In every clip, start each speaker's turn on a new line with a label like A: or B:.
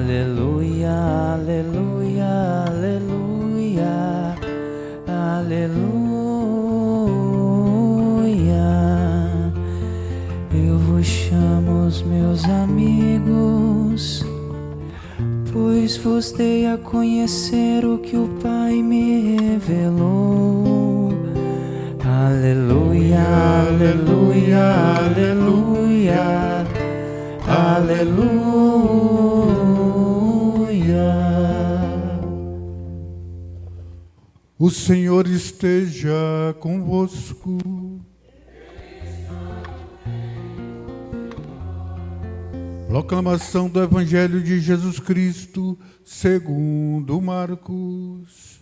A: Aleluia, aleluia, aleluia, aleluia. Eu vos chamo os meus amigos, pois vos dei a conhecer o que o Pai me revelou. Aleluia, aleluia, aleluia, aleluia.
B: O Senhor esteja convosco. Proclamação do Evangelho de Jesus Cristo, segundo Marcos.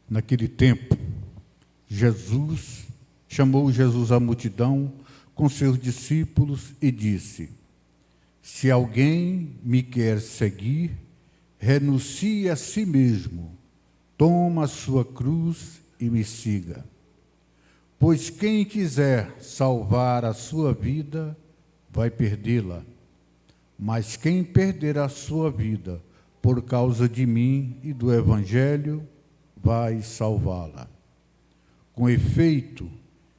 B: Naquele tempo, chamou Jesus a multidão com seus discípulos e disse: se alguém me quer seguir, renuncie a si mesmo, toma a sua cruz e me siga. Pois quem quiser salvar a sua vida, vai perdê-la. Mas quem perder a sua vida por causa de mim e do Evangelho, vai salvá-la. Com efeito,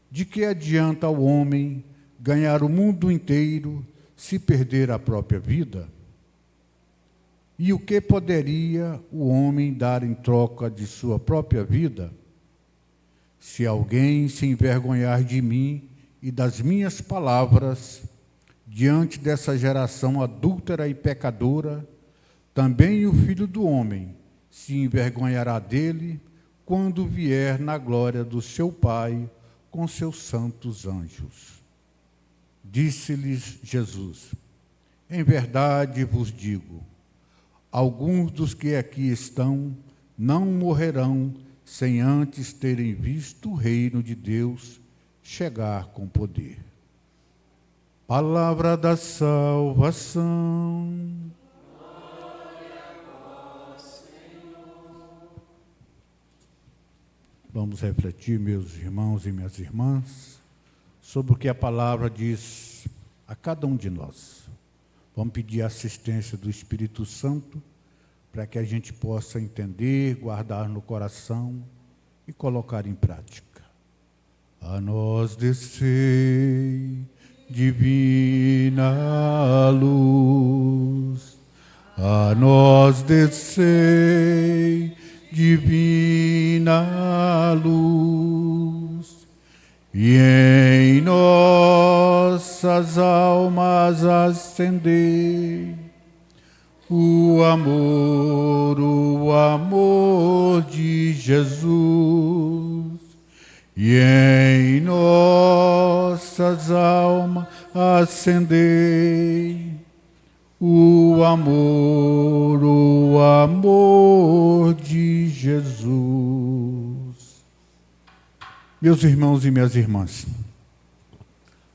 B: de que adianta ao homem ganhar o mundo inteiro se perder a própria vida? E o que poderia o homem dar em troca de sua própria vida? Se alguém se envergonhar de mim e das minhas palavras, diante dessa geração adúltera e pecadora, também o Filho do Homem se envergonhará dele quando vier na glória do seu Pai com seus santos anjos. Disse-lhes Jesus: em verdade vos digo, alguns dos que aqui estão não morrerão sem antes terem visto o reino de Deus chegar com poder. Palavra da salvação.
A: Glória a vós, Senhor.
B: Vamos refletir, meus irmãos e minhas irmãs, sobre o que a palavra diz a cada um de nós. Vamos pedir a assistência do Espírito Santo para que a gente possa entender, guardar no coração e colocar em prática. A nós descei, divina luz, a nós descei, divina luz, e em nossas almas acendei o amor de Jesus, e em nossas almas acendei o amor de Jesus. Meus irmãos e minhas irmãs,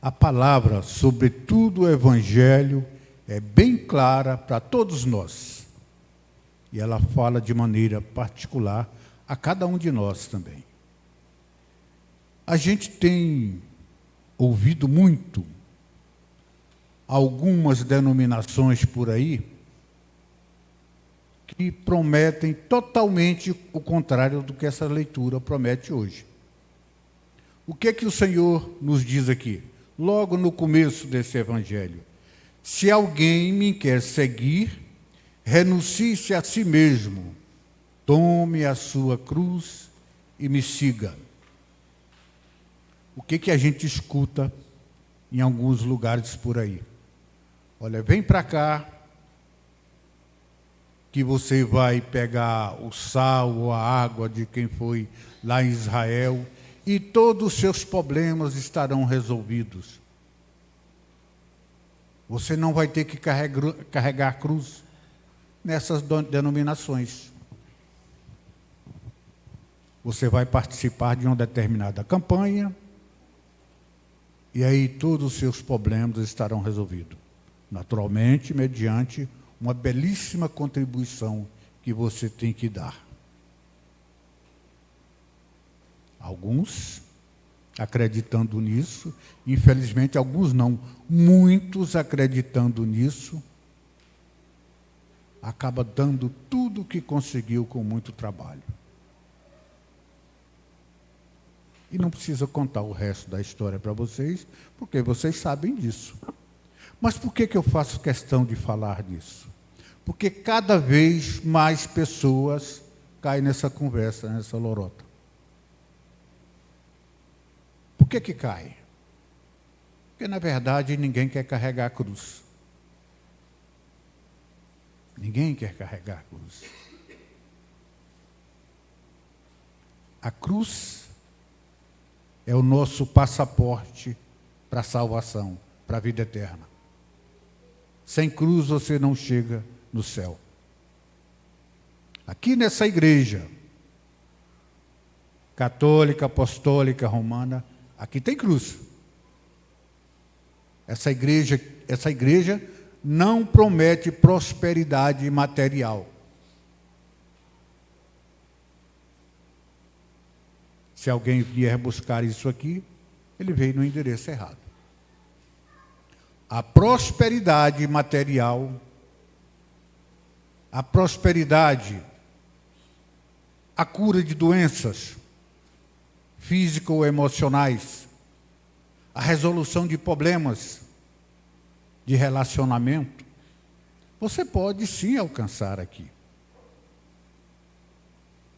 B: a palavra, sobretudo o Evangelho, é bem clara para todos nós. E ela fala de maneira particular a cada um de nós também. A gente tem ouvido muito algumas denominações por aí que prometem totalmente o contrário do que essa leitura promete hoje. O que é que o Senhor nos diz aqui, logo no começo desse Evangelho? Se alguém me quer seguir, renuncie-se a si mesmo, tome a sua cruz e me siga. O que a gente escuta em alguns lugares por aí? Olha, vem para cá, que você vai pegar o sal ou a água de quem foi lá em Israel e todos os seus problemas estarão resolvidos. Você não vai ter que carregar a cruz nessas denominações. Você vai participar de uma determinada campanha e aí todos os seus problemas estarão resolvidos. Naturalmente, mediante uma belíssima contribuição que você tem que dar. Alguns acreditando nisso. Infelizmente, alguns não, muitos acreditando nisso, acaba dando tudo o que conseguiu com muito trabalho. E não precisa contar o resto da história para vocês, porque vocês sabem disso. Mas por que eu faço questão de falar disso? Porque cada vez mais pessoas caem nessa conversa, nessa lorota. Por que cai? Porque, na verdade, ninguém quer carregar a cruz. Ninguém quer carregar a cruz. A cruz é o nosso passaporte para a salvação, para a vida eterna. Sem cruz você não chega no céu. Aqui nessa igreja católica, apostólica, romana, aqui tem cruz. Essa igreja não promete prosperidade material. Se alguém vier buscar isso aqui, ele veio no endereço errado. A prosperidade material, a prosperidade, a cura de doenças físicas ou emocionais, a resolução de problemas de relacionamento, você pode sim alcançar aqui.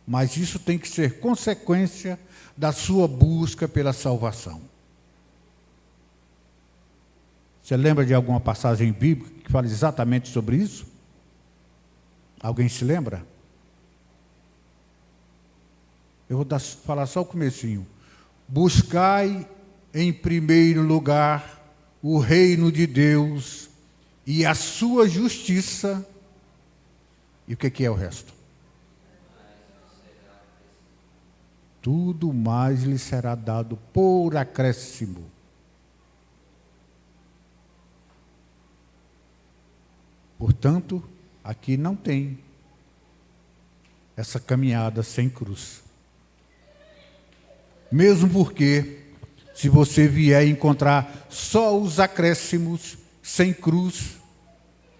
B: Mas isso tem que ser consequência da sua busca pela salvação. Você lembra de alguma passagem bíblica que fala exatamente sobre isso? Alguém se lembra? Eu vou falar só o comecinho. Buscai em primeiro lugar o reino de Deus e a sua justiça. E o que é o resto? Tudo mais lhe será dado por acréscimo. Portanto, aqui não tem essa caminhada sem cruz. Mesmo porque, se você vier encontrar só os acréscimos sem cruz,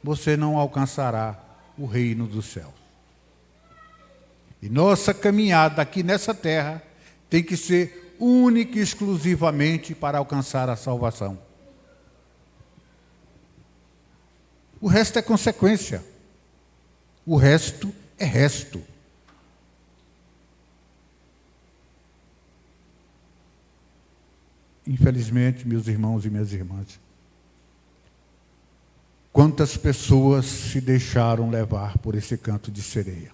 B: você não alcançará o reino do céu. E nossa caminhada aqui nessa terra tem que ser única e exclusivamente para alcançar a salvação. O resto é consequência. O resto é resto. Infelizmente, meus irmãos e minhas irmãs, quantas pessoas se deixaram levar por esse canto de sereia?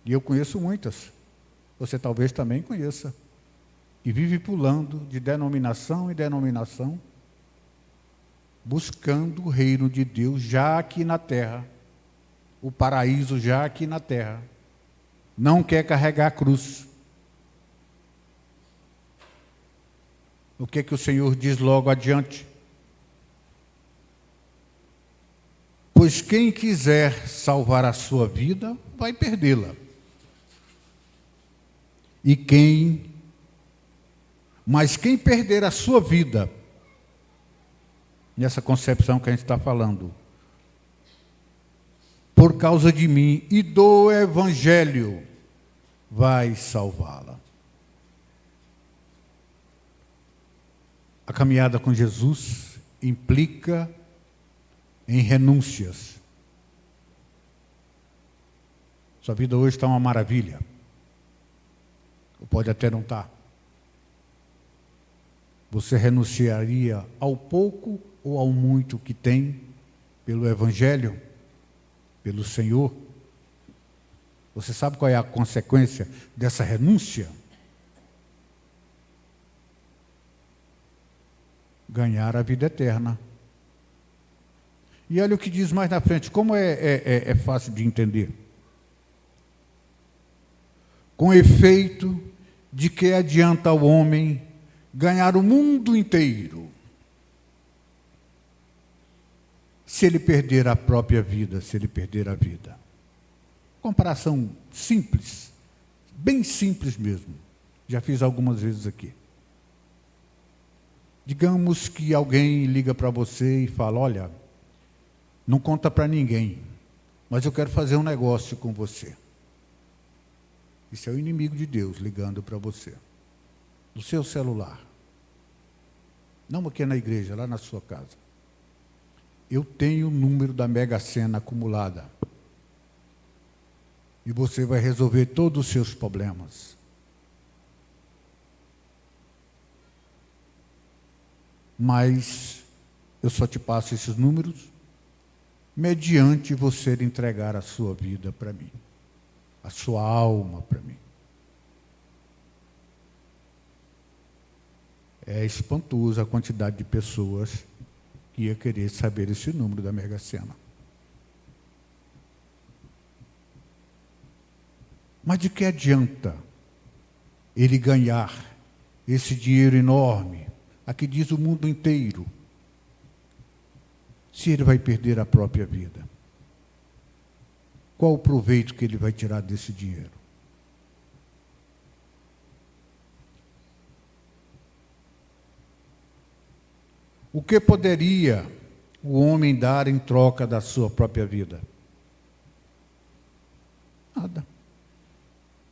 B: E eu conheço muitas. Você talvez também conheça. Que vive pulando de denominação em denominação, buscando o reino de Deus já aqui na terra, o paraíso já aqui na terra. Não quer carregar a cruz. O que o Senhor diz logo adiante? Pois quem quiser salvar a sua vida, vai perdê-la. Mas quem perder a sua vida, nessa concepção que a gente está falando, por causa de mim e do Evangelho, vai salvá-la. A caminhada com Jesus implica em renúncias. Sua vida hoje está uma maravilha. Ou pode até não estar. Você renunciaria ao pouco ou ao muito que tem pelo Evangelho, pelo Senhor? Você sabe qual é a consequência dessa renúncia? Ganhar a vida eterna. E olha o que diz mais na frente, como é fácil de entender. Com efeito, de que adianta ao homem ganhar o mundo inteiro, se ele perder a própria vida, se ele perder a vida? Comparação simples, bem simples mesmo. Já fiz algumas vezes aqui. Digamos que alguém liga para você e fala, olha, não conta para ninguém, mas eu quero fazer um negócio com você. Isso é o inimigo de Deus ligando para você, no seu celular. Não aqui na igreja, lá na sua casa. Eu tenho o número da Mega Sena acumulada. E você vai resolver todos os seus problemas. Mas eu só te passo esses números mediante você entregar a sua vida para mim, a sua alma para mim. É espantosa a quantidade de pessoas que ia querer saber esse número da Mega Sena. Mas de que adianta ele ganhar esse dinheiro enorme, aqui diz o mundo inteiro, se ele vai perder a própria vida? Qual o proveito que ele vai tirar desse dinheiro? O que poderia o homem dar em troca da sua própria vida? Nada.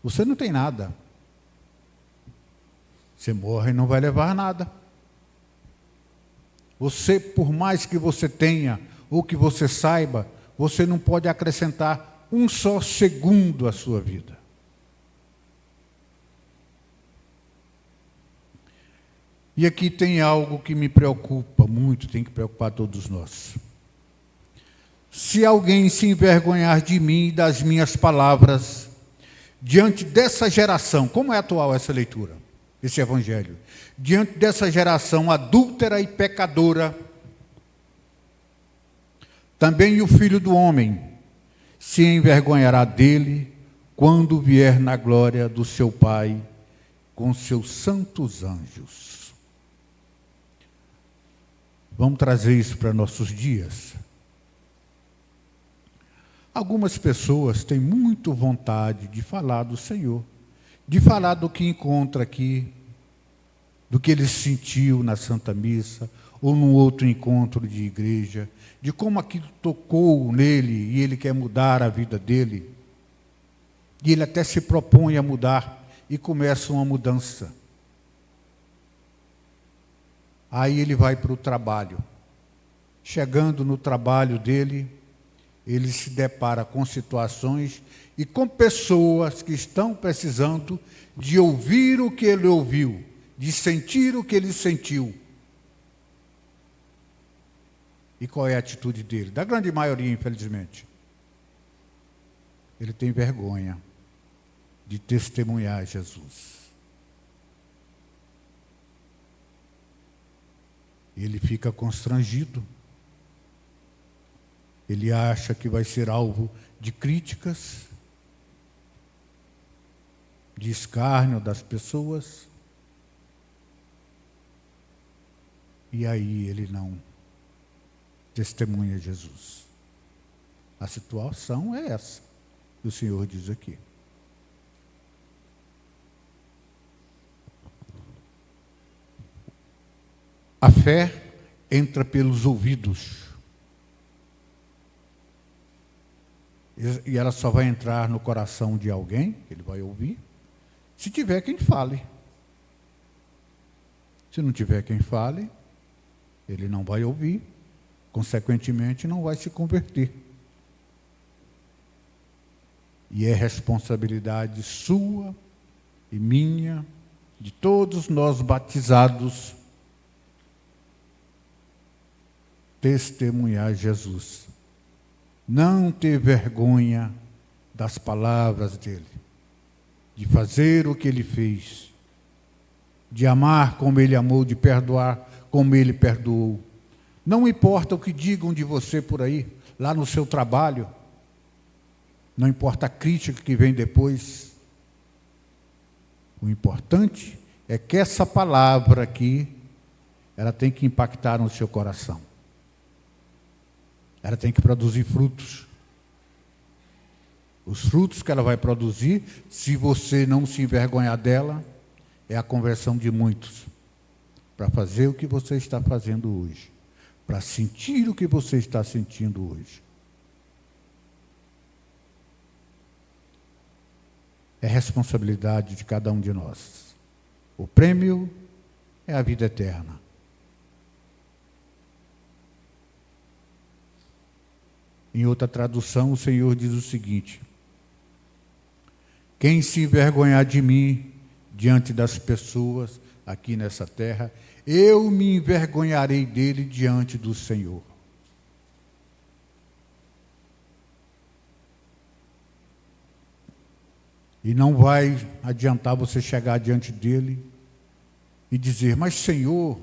B: Você não tem nada. Você morre e não vai levar nada. Você, por mais que você tenha ou que você saiba, você não pode acrescentar um só segundo à sua vida. E aqui tem algo que me preocupa muito, tem que preocupar todos nós. Se alguém se envergonhar de mim e das minhas palavras, diante dessa geração, como é atual essa leitura, esse evangelho? Diante dessa geração adúltera e pecadora, também o Filho do Homem se envergonhará dele quando vier na glória do seu Pai com seus santos anjos. Vamos trazer isso para nossos dias. Algumas pessoas têm muito vontade de falar do Senhor, de falar do que encontra aqui, do que ele sentiu na Santa Missa, ou num outro encontro de igreja, de como aquilo tocou nele e ele quer mudar a vida dele. E ele até se propõe a mudar e começa uma mudança. Aí ele vai para o trabalho. Chegando no trabalho dele, ele se depara com situações e com pessoas que estão precisando de ouvir o que ele ouviu, de sentir o que ele sentiu. E qual é a atitude dele? Da grande maioria, infelizmente. Ele tem vergonha de testemunhar Jesus. Ele fica constrangido. Ele acha que vai ser alvo de críticas, de escárnio das pessoas. E aí ele não testemunha Jesus. A situação é essa que o Senhor diz aqui. A fé entra pelos ouvidos. E ela só vai entrar no coração de alguém, que ele vai ouvir, se tiver quem fale. Se não tiver quem fale, ele não vai ouvir, consequentemente não vai se converter. E é responsabilidade sua e minha, de todos nós batizados, testemunhar Jesus. Não ter vergonha das palavras dele, de fazer o que ele fez, de amar como ele amou, de perdoar como ele perdoou. Não importa o que digam de você por aí, lá no seu trabalho, não importa a crítica que vem depois. O importante é que essa palavra aqui, ela tem que impactar no seu coração. Ela tem que produzir frutos. Os frutos que ela vai produzir, se você não se envergonhar dela, é a conversão de muitos para fazer o que você está fazendo hoje, para sentir o que você está sentindo hoje. É responsabilidade de cada um de nós. O prêmio é a vida eterna. Em outra tradução, o Senhor diz o seguinte: quem se envergonhar de mim diante das pessoas aqui nessa terra, eu me envergonharei dele diante do Senhor. E não vai adiantar você chegar diante dele e dizer: mas Senhor,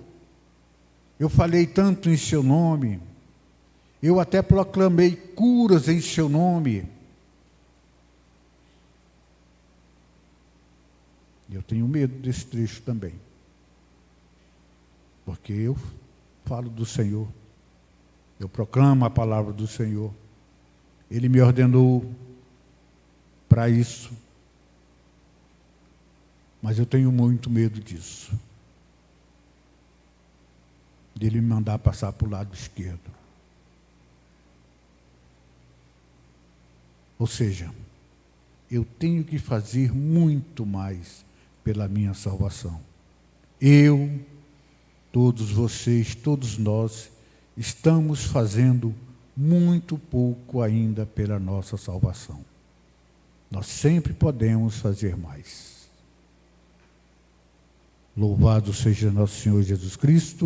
B: eu falei tanto em seu nome, eu até proclamei curas em seu nome. Eu tenho medo desse trecho também, porque eu falo do Senhor, eu proclamo a palavra do Senhor, Ele me ordenou para isso, mas eu tenho muito medo disso, de Ele me mandar passar para o lado esquerdo. Ou seja, eu tenho que fazer muito mais pela minha salvação. Eu, todos vocês, todos nós, estamos fazendo muito pouco ainda pela nossa salvação. Nós sempre podemos fazer mais. Louvado seja nosso Senhor Jesus Cristo.